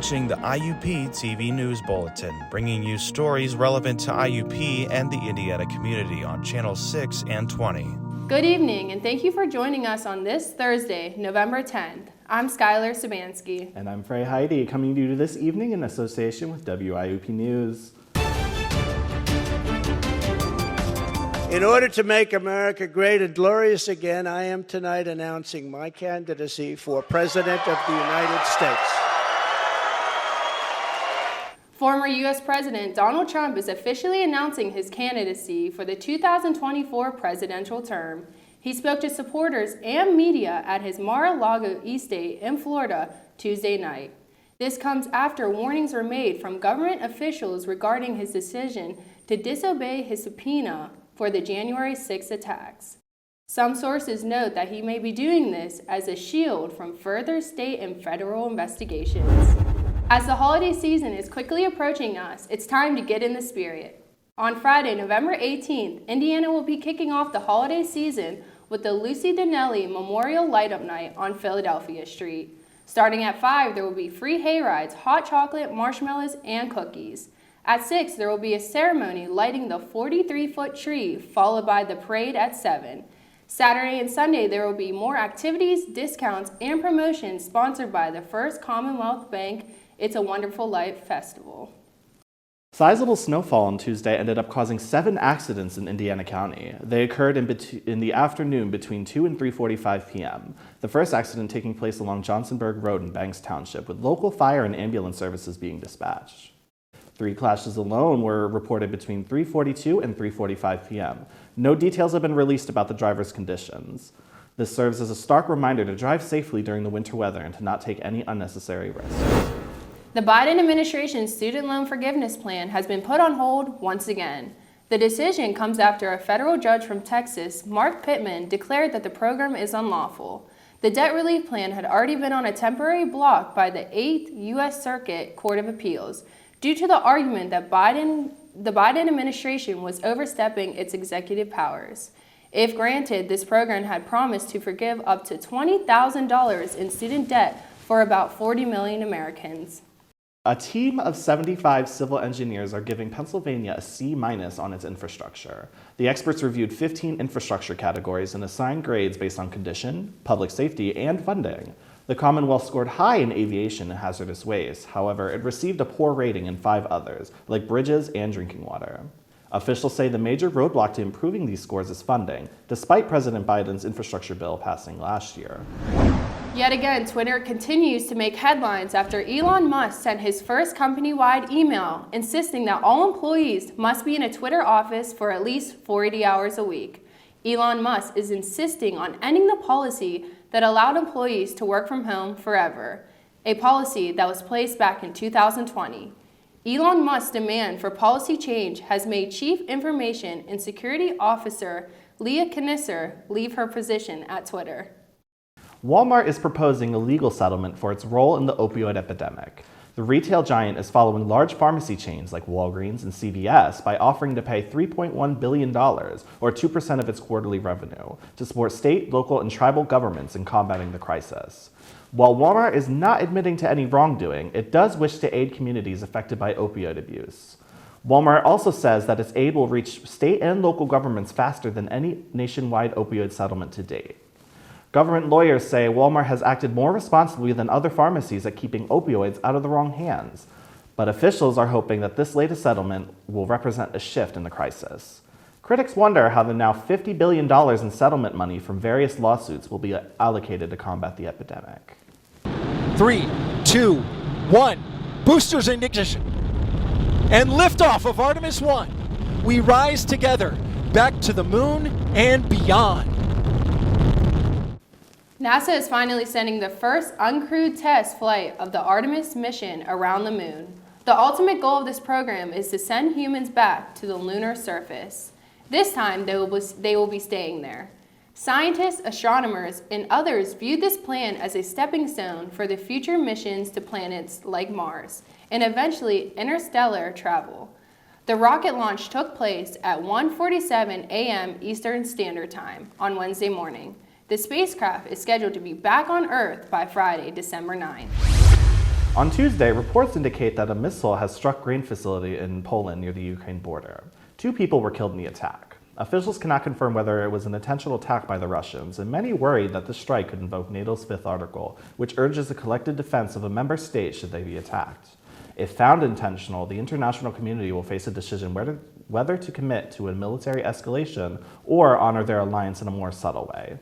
watching the IUP TV News Bulletin, bringing you stories relevant to IUP and the Indiana community on Channel 6 and 20. Good evening, and thank you for joining us on this Thursday, November 10th. I'm Skylar Sabansky. And I'm Frey Heidi, coming to you this evening in association with WIUP News. In order to make America great and glorious again, I am tonight announcing my candidacy for President of the United States. Former U.S. President Donald Trump is officially announcing his candidacy for the 2024 presidential term. He spoke to supporters and media at his Mar-a-Lago estate in Florida Tuesday night. This comes after warnings were made from government officials regarding his decision to disobey his subpoena for the January 6 attacks. Some sources note that he may be doing this as a shield from further state and federal investigations. As the holiday season is quickly approaching us, it's time to get in the spirit. On Friday, November 18th, Indiana will be kicking off the holiday season with the Lucy Donnelly Memorial Light-Up Night on Philadelphia Street. Starting at 5, there will be free hayrides, hot chocolate, marshmallows, and cookies. At 6, there will be a ceremony lighting the 43-foot tree, followed by the parade at 7. Saturday and Sunday, there will be more activities, discounts, and promotions sponsored by the First Commonwealth Bank It's a Wonderful Life Festival. Sizable snowfall on Tuesday ended up causing 7 accidents in Indiana County. They occurred in the afternoon between 2 and 3:45 p.m. The first accident taking place along Johnsonburg Road in Banks Township, with local fire and ambulance services being dispatched. 3 clashes alone were reported between 3:42 and 3:45 p.m. No details have been released about the driver's conditions. This serves as a stark reminder to drive safely during the winter weather and to not take any unnecessary risks. The Biden administration's student loan forgiveness plan has been put on hold once again. The decision comes after a federal judge from Texas, Mark Pittman, declared that the program is unlawful. The debt relief plan had already been on a temporary block by the 8th U.S. Circuit Court of Appeals due to the argument that the Biden administration was overstepping its executive powers. If granted, this program had promised to forgive up to $20,000 in student debt for about 40 million Americans. A team of 75 civil engineers are giving Pennsylvania a C- on its infrastructure. The experts reviewed 15 infrastructure categories and assigned grades based on condition, public safety, and funding. The Commonwealth scored high in aviation and hazardous waste. However, it received a poor rating in 5 others, like bridges and drinking water. Officials say the major roadblock to improving these scores is funding, despite President Biden's infrastructure bill passing last year. Yet again, Twitter continues to make headlines after Elon Musk sent his first company-wide email insisting that all employees must be in a Twitter office for at least 40 hours a week. Elon Musk is insisting on ending the policy that allowed employees to work from home forever, a policy that was placed back in 2020. Elon Musk's demand for policy change has made Chief Information and Security Officer Leah Knisser leave her position at Twitter. Walmart is proposing a legal settlement for its role in the opioid epidemic. The retail giant is following large pharmacy chains like Walgreens and CVS by offering to pay $3.1 billion, or 2% of its quarterly revenue, to support state, local, and tribal governments in combating the crisis. While Walmart is not admitting to any wrongdoing, it does wish to aid communities affected by opioid abuse. Walmart also says that its aid will reach state and local governments faster than any nationwide opioid settlement to date. Government lawyers say Walmart has acted more responsibly than other pharmacies at keeping opioids out of the wrong hands. But officials are hoping that this latest settlement will represent a shift in the crisis. Critics wonder how the now $50 billion in settlement money from various lawsuits will be allocated to combat the epidemic. 3, 2, 1. Boosters in ignition. And liftoff of Artemis 1. We rise together back to the moon and beyond. NASA is finally sending the first uncrewed test flight of the Artemis mission around the moon. The ultimate goal of this program is to send humans back to the lunar surface. This time, they will be staying there. Scientists, astronomers, and others viewed this plan as a stepping stone for the future missions to planets like Mars and eventually interstellar travel. The rocket launch took place at 1:47 a.m. Eastern Standard Time on Wednesday morning. The spacecraft is scheduled to be back on Earth by Friday, December 9th. On Tuesday, reports indicate that a missile has struck grain facility in Poland near the Ukraine border. 2 people were killed in the attack. Officials cannot confirm whether it was an intentional attack by the Russians, and many worry that the strike could invoke NATO's 5th article, which urges a collective defense of a member state should they be attacked. If found intentional, the international community will face a decision whether to commit to a military escalation or honor their alliance in a more subtle way.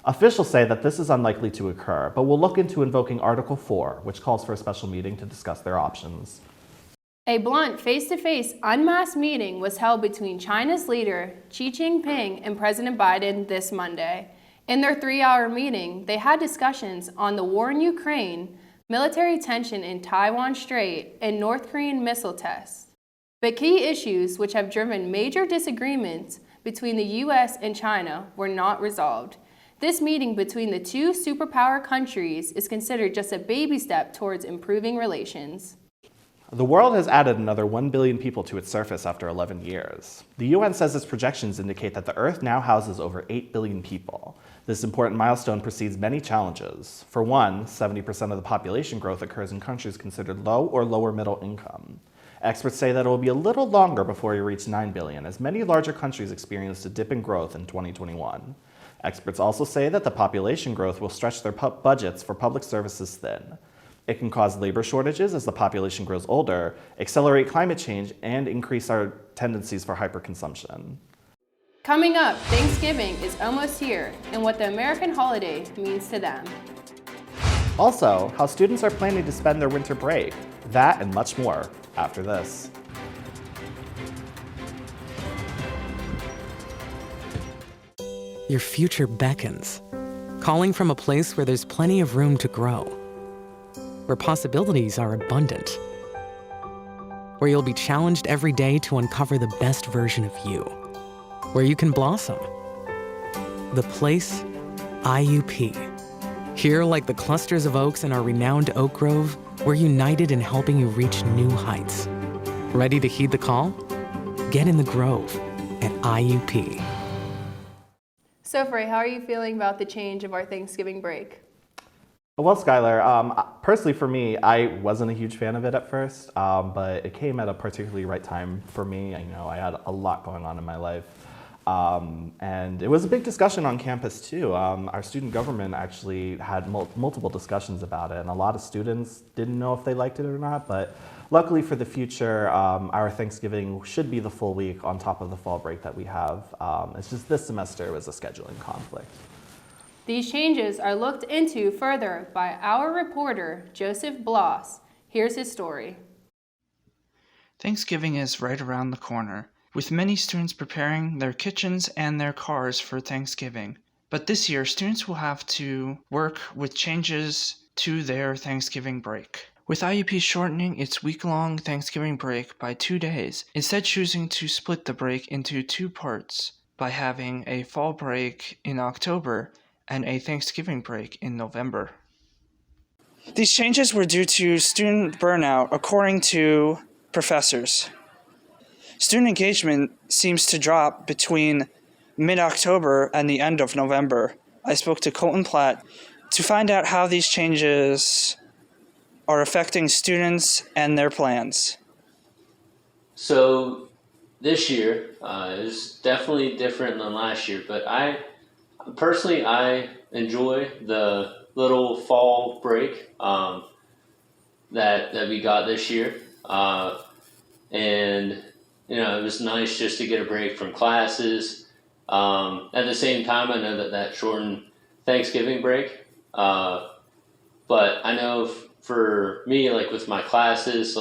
Officials say that this is unlikely to occur, but will look into invoking Article 4, which calls for a special meeting to discuss their options. A blunt face-to-face unmasked meeting was held between China's leader Xi Jinping and President Biden this Monday. In their 3-hour meeting, they had discussions on the war in Ukraine, military tension in Taiwan Strait, and North Korean missile tests. But key issues which have driven major disagreements between the U.S. and China were not resolved. This meeting between the 2 superpower countries is considered just a baby step towards improving relations. The world has added another 1 billion people to its surface after 11 years. The UN says its projections indicate that the Earth now houses over 8 billion people. This important milestone precedes many challenges. For one, 70% of the population growth occurs in countries considered low or lower middle income. Experts say that it will be a little longer before we reach 9 billion, as many larger countries experienced a dip in growth in 2021. Experts also say that the population growth will stretch their budgets for public services thin. It can cause labor shortages as the population grows older, accelerate climate change, and increase our tendencies for hyperconsumption. Coming up, Thanksgiving is almost here, and what the American holiday means to them. Also, how students are planning to spend their winter break. That and much more after this. Your future beckons, calling from a place where there's plenty of room to grow, where possibilities are abundant, where you'll be challenged every day to uncover the best version of you, where you can blossom. The place, IUP. Here, like the clusters of oaks in our renowned oak grove, we're united in helping you reach new heights. Ready to heed the call? Get in the grove at IUP. So, Frey, how are you feeling about the change of our Thanksgiving break? Well, Skylar, personally for me, I wasn't a huge fan of it at first, but it came at a particularly right time for me. I had a lot going on in my life. And it was a big discussion on campus too. Our student government actually had multiple discussions about it, and a lot of students didn't know if they liked it or not, but luckily for the future, our Thanksgiving should be the full week on top of the fall break that we have. It's just this semester was a scheduling conflict. These changes are looked into further by our reporter, Joseph Bloss. Here's his story. Thanksgiving is right around the corner, with many students preparing their kitchens and their cars for Thanksgiving. But this year, students will have to work with changes to their Thanksgiving break. With IUP shortening its week-long Thanksgiving break by 2 days, instead choosing to split the break into 2 parts by having a fall break in October and a Thanksgiving break in November. These changes were due to student burnout, according to professors. Student engagement seems to drop between mid-October and the end of November. I spoke to Colton Platt to find out how these changes are affecting students and their plans. So this year is definitely different than last year, but I enjoy the little fall break that we got this year, and it was nice just to get a break from classes. At the same time, I know that shortened Thanksgiving break, but I know for me, like with my classes,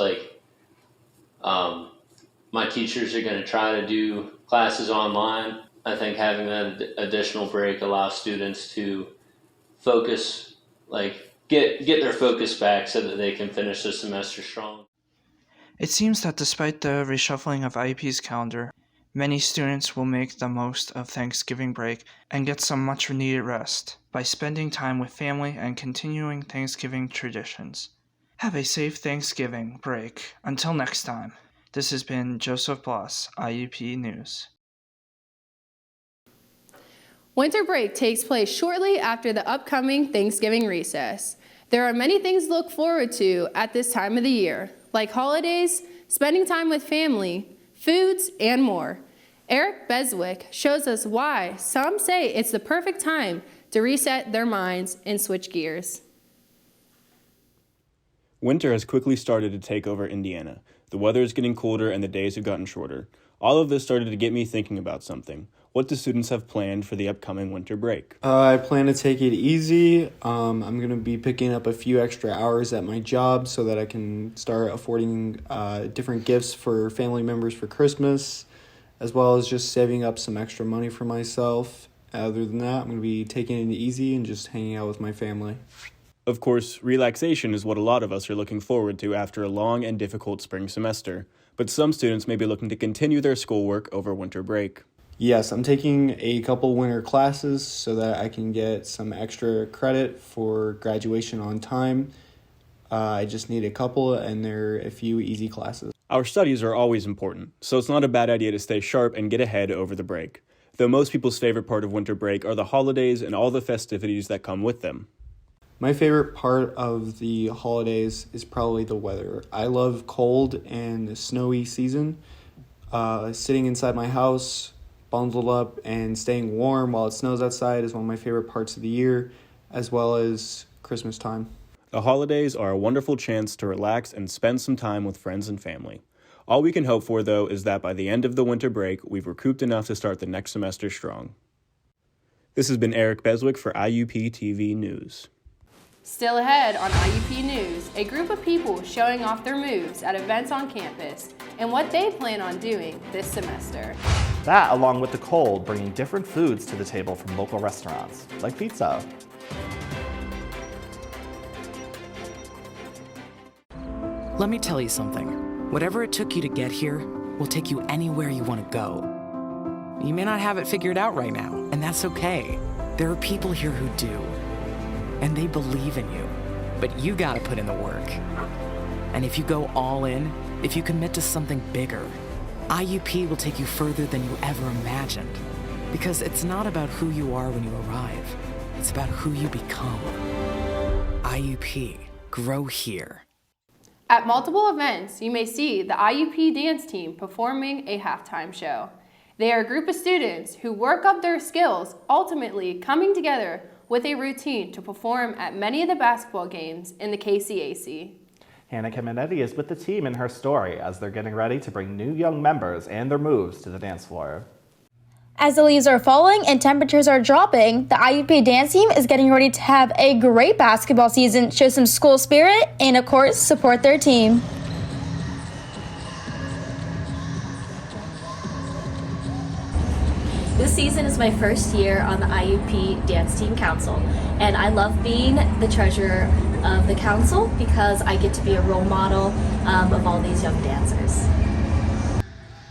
my teachers are going to try to do classes online. I think having that additional break allows students to focus, get their focus back so that they can finish the semester strong. It seems that despite the reshuffling of IUP's calendar, many students will make the most of Thanksgiving break and get some much needed rest by spending time with family and continuing Thanksgiving traditions. Have a safe Thanksgiving break. Until next time, this has been Joseph Bloss, IUP News. Winter break takes place shortly after the upcoming Thanksgiving recess. There are many things to look forward to at this time of the year, like holidays, spending time with family, foods, and more. Eric Beswick shows us why some say it's the perfect time to reset their minds and switch gears. Winter has quickly started to take over Indiana. The weather is getting colder and the days have gotten shorter. All of this started to get me thinking about something. What do students have planned for the upcoming winter break? I plan to take it easy. I'm going to be picking up a few extra hours at my job so that I can start affording different gifts for family members for Christmas, as well as just saving up some extra money for myself. Other than that, I'm going to be taking it easy and just hanging out with my family. Of course, relaxation is what a lot of us are looking forward to after a long and difficult spring semester, but some students may be looking to continue their schoolwork over winter break. Yes, I'm taking a couple winter classes so that I can get some extra credit for graduation on time. I just need a couple, and there are a few easy classes. Our studies are always important, so it's not a bad idea to stay sharp and get ahead over the break. Though most people's favorite part of winter break are the holidays and all the festivities that come with them. My favorite part of the holidays is probably the weather. I love cold and snowy season. Sitting inside my house, bundled up and staying warm while it snows outside is one of my favorite parts of the year, as well as Christmas time. The holidays are a wonderful chance to relax and spend some time with friends and family. All we can hope for, though, is that by the end of the winter break, we've recouped enough to start the next semester strong. This has been Eric Beswick for IUP TV News. Still ahead on IUP News, a group of people showing off their moves at events on campus and what they plan on doing this semester. That, along with the cold, bringing different foods to the table from local restaurants, like pizza. Let me tell you something. Whatever it took you to get here will take you anywhere you want to go. You may not have it figured out right now, and that's okay. There are people here who do, and they believe in you. But you gotta put in the work. And if you go all in, if you commit to something bigger, IUP will take you further than you ever imagined. Because it's not about who you are when you arrive. It's about who you become. IUP. Grow here. At multiple events, you may see the IUP dance team performing a halftime show. They are a group of students who work up their skills, ultimately coming together with a routine to perform at many of the basketball games in the KCAC. Hannah Caminetti is with the team in her story as they're getting ready to bring new young members and their moves to the dance floor. As the leaves are falling and temperatures are dropping, the IUP dance team is getting ready to have a great basketball season, show some school spirit, and of course, support their team. This season is my first year on the IUP Dance Team Council, and I love being the treasurer of the council because I get to be a role model of all these young dancers.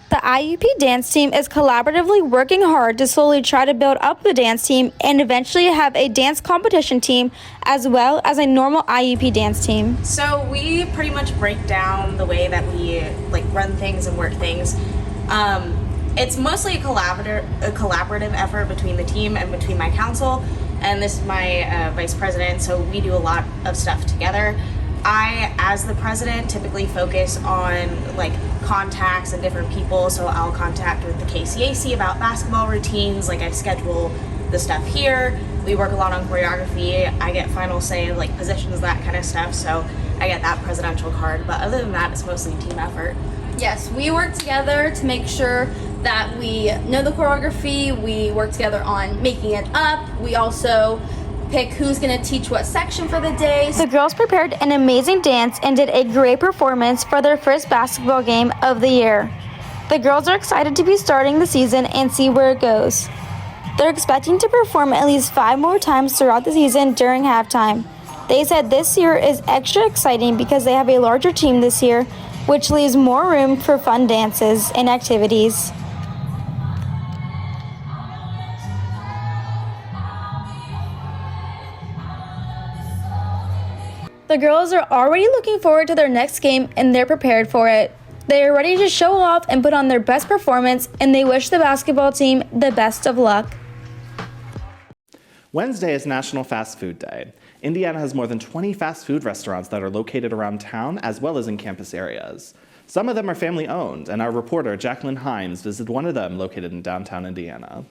The IUP dance team is collaboratively working hard to slowly try to build up the dance team and eventually have a dance competition team as well as a normal IUP dance team. So we pretty much break down the way that we run things and work things. It's mostly a collaborative effort between the team and between my council, and this is my vice president, so we do a lot of stuff together. I, as the president, typically focus on contacts and different people, so I'll contact with the KCAC about basketball routines, I schedule the stuff here. We work a lot on choreography. I get final say in positions, that kind of stuff, so I get that presidential card, but other than that, it's mostly a team effort. Yes, we work together to make sure that we know the choreography. We work together on making it up. We also pick who's going to teach what section for the day. The girls prepared an amazing dance and did a great performance for their first basketball game of the year. The girls are excited to be starting the season and see where it goes. They're expecting to perform at least 5 more times throughout the season during halftime. They said this year is extra exciting because they have a larger team this year, which leaves more room for fun dances and activities. The girls are already looking forward to their next game and they're prepared for it. They are ready to show off and put on their best performance, and they wish the basketball team the best of luck. Wednesday is National Fast Food Day, Indiana has more than 20 fast food restaurants that are located around town as well as in campus areas. Some of them are family-owned, and our reporter, Jacqueline Himes, visited one of them located in downtown Indiana.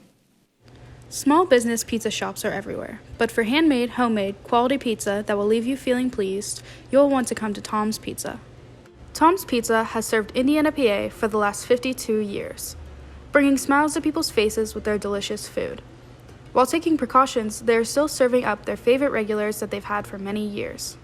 Small business pizza shops are everywhere, but for handmade, homemade, quality pizza that will leave you feeling pleased, you'll want to come to Tom's Pizza. Tom's Pizza has served Indiana, PA for the last 52 years, bringing smiles to people's faces with their delicious food. While taking precautions, they are still serving up their favorite regulars that they've had for many years.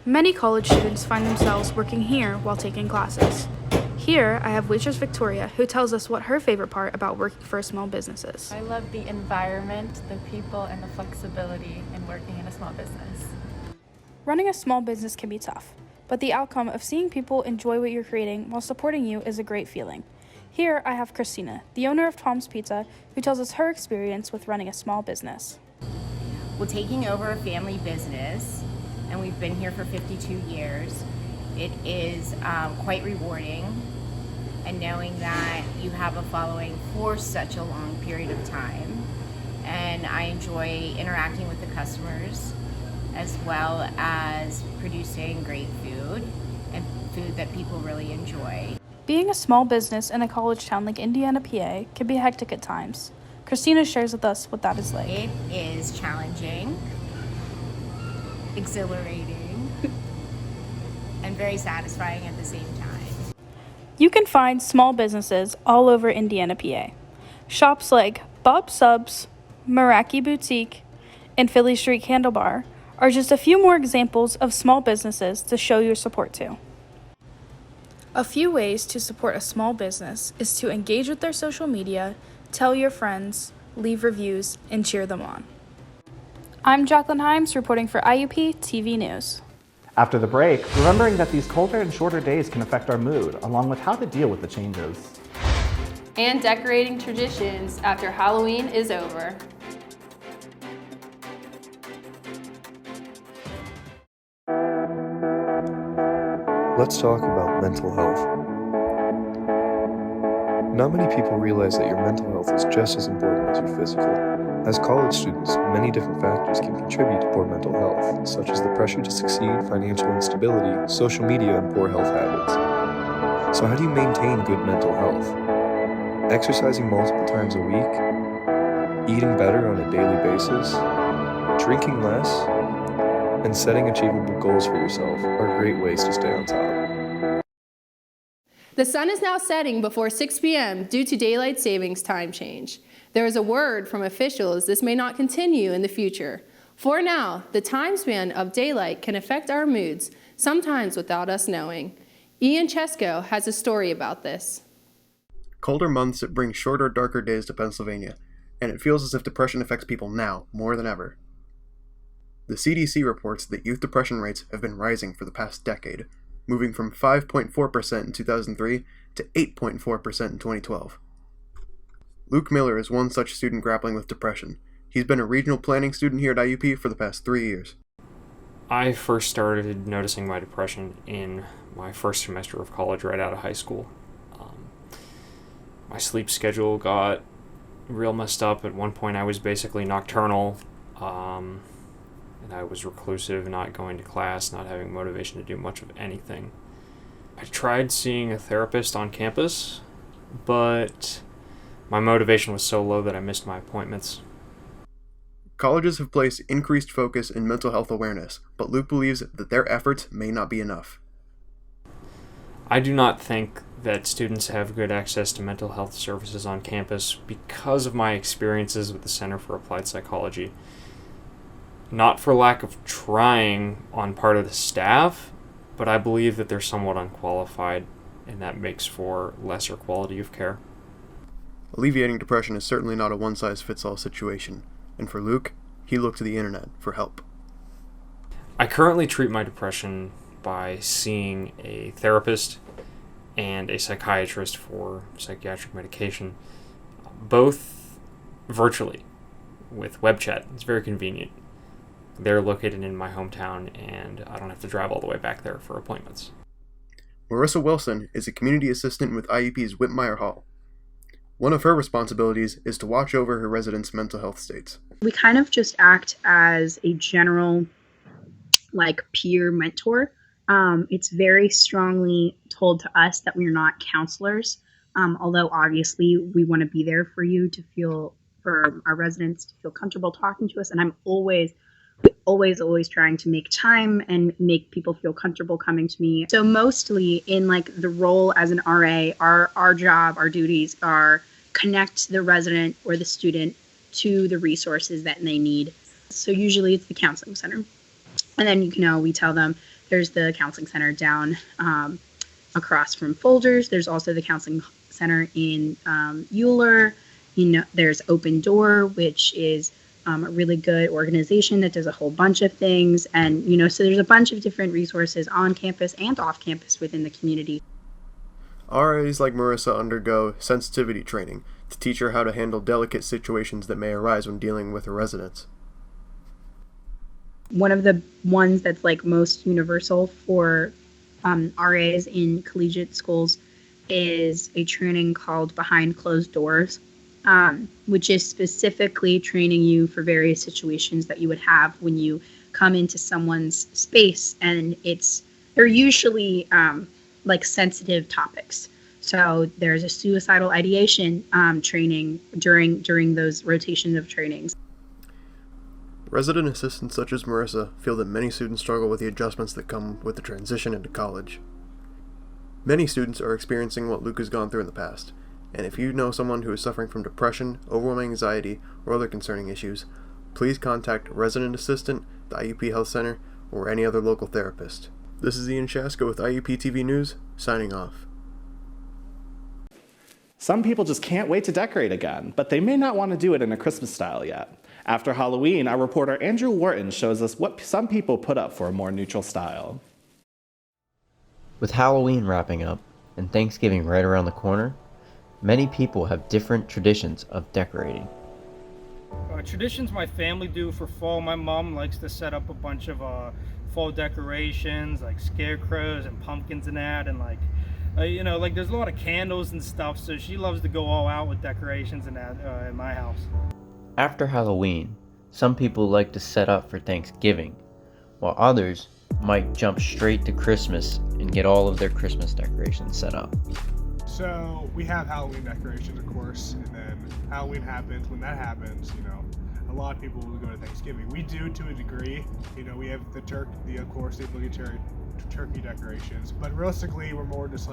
Many college students find themselves working here while taking classes. Here, I have waitress Victoria, who tells us what her favorite part about working for a small business is. I love the environment, the people, and the flexibility in working in a small business. Running a small business can be tough, but the outcome of seeing people enjoy what you're creating while supporting you is a great feeling. Here, I have Christina, the owner of Tom's Pizza, who tells us her experience with running a small business. Well, taking over a family business, and we've been here for 52 years, it is quite rewarding, and knowing that you have a following for such a long period of time. And I enjoy interacting with the customers as well as producing great food and food that people really enjoy. Being a small business in a college town like Indiana, PA can be hectic at times. Christina shares with us what that is like. It is challenging, exhilarating, and very satisfying at the same time. You can find small businesses all over Indiana, PA. Shops like Bob Subs, Meraki Boutique, and Philly Street Candle Bar are just a few more examples of small businesses to show your support to. A few ways to support a small business is to engage with their social media, tell your friends, leave reviews, and cheer them on. I'm Jacqueline Himes reporting for IUP TV News. After the break, remembering that these colder and shorter days can affect our mood, along with how to deal with the changes. And decorating traditions after Halloween is over. Let's talk about mental health. Not many people realize that your mental health is just as important as your physical. As college students, many different factors can contribute to poor mental health, such as the pressure to succeed, financial instability, social media, and poor health habits. So how do you maintain good mental health? Exercising multiple times a week, eating better on a daily basis, drinking less, and setting achievable goals for yourself are great ways to stay on top. The sun is now setting before 6 p.m. due to daylight savings time change. There is a word from officials this may not continue in the future. For now, the time span of daylight can affect our moods, sometimes without us knowing. Ian Chesko has a story about this. Colder months bring shorter, darker days to Pennsylvania, and it feels as if depression affects people now more than ever. The CDC reports that youth depression rates have been rising for the past decade, moving from 5.4% in 2003 to 8.4% in 2012. Luke Miller is one such student grappling with depression. He's been a regional planning student here at IUP for the past 3 years. I first started noticing my depression in my first semester of college right out of high school. My sleep schedule got real messed up. At one point I was basically nocturnal, and I was reclusive, not going to class, not having motivation to do much of anything. I tried seeing a therapist on campus, but my motivation was so low that I missed my appointments. Colleges have placed increased focus in mental health awareness, but Luke believes that their efforts may not be enough. I do not think that students have good access to mental health services on campus because of my experiences with the Center for Applied Psychology. Not for lack of trying on part of the staff, but I believe that they're somewhat unqualified, and that makes for lesser quality of care. Alleviating depression is certainly not a one-size-fits-all situation, and for Luke, he looked to the internet for help. I currently treat my depression by seeing a therapist and a psychiatrist for psychiatric medication, both virtually with web chat. It's very convenient. They're located in my hometown, and I don't have to drive all the way back there for appointments. Marissa Wilson is a community assistant with IUP's Whitmire Hall. One of her responsibilities is to watch over her residents' mental health states. We kind of just act as a general, peer mentor. It's very strongly told to us that we're not counselors, although obviously we want to be there for you for our residents to feel comfortable talking to us. And I'm always trying to make time and make people feel comfortable coming to me. So mostly in the role as an RA, our job, our duties are connect the resident or the student to the resources that they need. So usually it's the counseling center. And then, we tell them there's the counseling center down across from Folgers. There's also the counseling center in Euler. There's Open Door, which is a really good organization that does a whole bunch of things. And, so there's a bunch of different resources on campus and off campus within the community. RAs like Marissa undergo sensitivity training to teach her how to handle delicate situations that may arise when dealing with her residents. One of the ones that's most universal for RAs in collegiate schools is a training called Behind Closed Doors, which is specifically training you for various situations that you would have when you come into someone's space, and they're usually sensitive topics. So there's a suicidal ideation training during those rotations of trainings. Resident assistants such as Marissa feel that many students struggle with the adjustments that come with the transition into college. Many students are experiencing what Luke has gone through in the past, and if you know someone who is suffering from depression, overwhelming anxiety, or other concerning issues, please contact a resident assistant, the IUP Health Center, or any other local therapist. This is Ian Shaska with IUP TV News, signing off. Some people just can't wait to decorate again, but they may not want to do it in a Christmas style yet. After Halloween, our reporter Andrew Wharton shows us what some people put up for a more neutral style. With Halloween wrapping up and Thanksgiving right around the corner, many people have different traditions of decorating. Traditions my family do for fall, my mom likes to set up a bunch of fall decorations like scarecrows and pumpkins and that, and there's a lot of candles and stuff, so she loves to go all out with decorations and that in my house. After Halloween, some people like to set up for Thanksgiving, while others might jump straight to Christmas and get all of their Christmas decorations set up. So we have Halloween decorations, of course, and then Halloween happens. When that happens, a lot of people will go to Thanksgiving. We do to a degree. We have the obligatory turkey decorations, but realistically, we're more just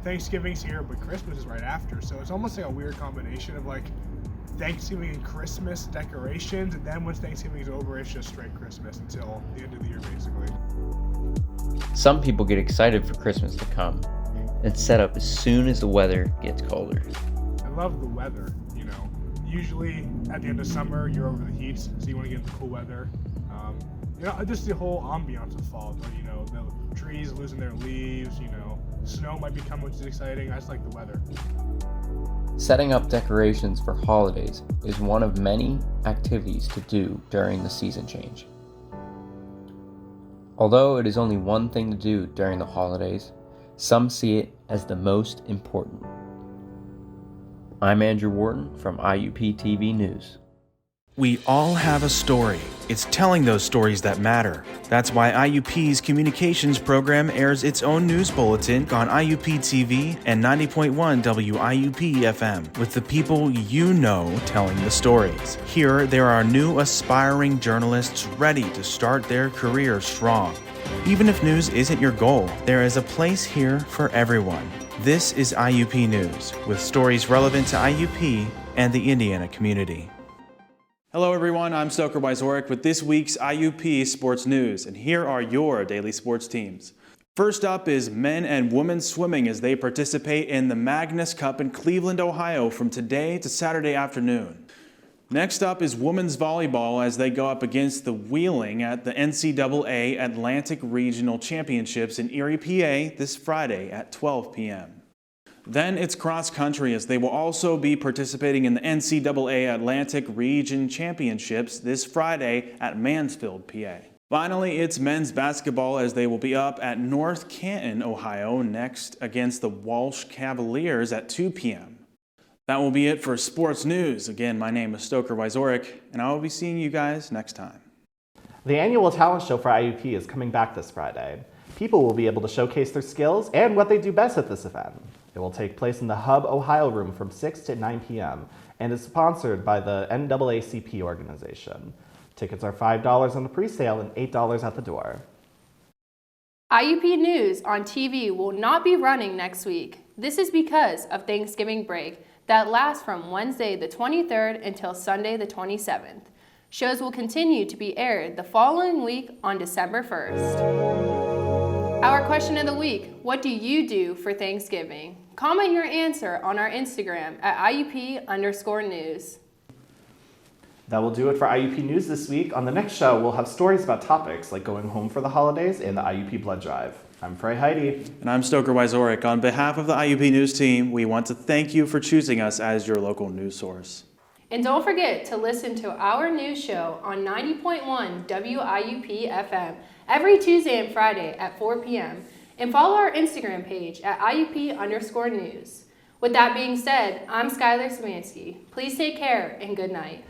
Thanksgiving's here, but Christmas is right after. So it's almost like a weird combination of Thanksgiving and Christmas decorations, and then once Thanksgiving is over, it's just straight Christmas until the end of the year, basically. Some people get excited for Christmas to come and set up as soon as the weather gets colder. I love the weather, Usually at the end of summer, you're over the heat, so you want to get into cool weather. Just the whole ambiance of fall, the trees losing their leaves, snow might be coming, which is exciting. I just like the weather. Setting up decorations for holidays is one of many activities to do during the season change. Although it is only one thing to do during the holidays, some see it as the most important. I'm Andrew Wharton from IUP TV News. We all have a story. It's telling those stories that matter. That's why IUP's communications program airs its own news bulletin on IUP TV and 90.1 WIUP FM, with the people you know telling the stories. Here, there are new aspiring journalists ready to start their career strong. Even if news isn't your goal, there is a place here for everyone. This is IUP News, with stories relevant to IUP and the Indiana community. Hello everyone, I'm Stoker Wyzorek with this week's IUP Sports News, and here are your daily sports teams. First up is men and women's swimming as they participate in the Magnus Cup in Cleveland, Ohio from today to Saturday afternoon. Next up is women's volleyball as they go up against the Wheeling at the NCAA Atlantic Regional Championships in Erie, PA this Friday at 12 p.m. Then it's cross country as they will also be participating in the NCAA Atlantic Region Championships this Friday at Mansfield, PA. Finally, it's men's basketball as they will be up at North Canton, Ohio next against the Walsh Cavaliers at 2 p.m. That will be it for sports news. Again, my name is Stoker Wyzorek, and I will be seeing you guys next time. The annual talent show for IUP is coming back this Friday. People will be able to showcase their skills and what they do best at this event. It will take place in the Hub Ohio Room from 6 to 9 p.m. and is sponsored by the NAACP organization. Tickets are $5 on the pre-sale and $8 at the door. IUP News on TV will not be running next week. This is because of Thanksgiving break that lasts from Wednesday the 23rd until Sunday the 27th. Shows will continue to be aired the following week on December 1st. Our question of the week, what do you do for Thanksgiving? Comment your answer on our Instagram at IUP_news. That will do it for IUP News this week. On the next show, we'll have stories about topics like going home for the holidays and the IUP blood drive. I'm Frey Heidi. And I'm Stoker Wyzorek. On behalf of the IUP News team, we want to thank you for choosing us as your local news source. And don't forget to listen to our news show on 90.1 WIUP FM every Tuesday and Friday at 4 p.m. and follow our Instagram page at IUP_news. With that being said, I'm Skylar Szymanski. Please take care and good night.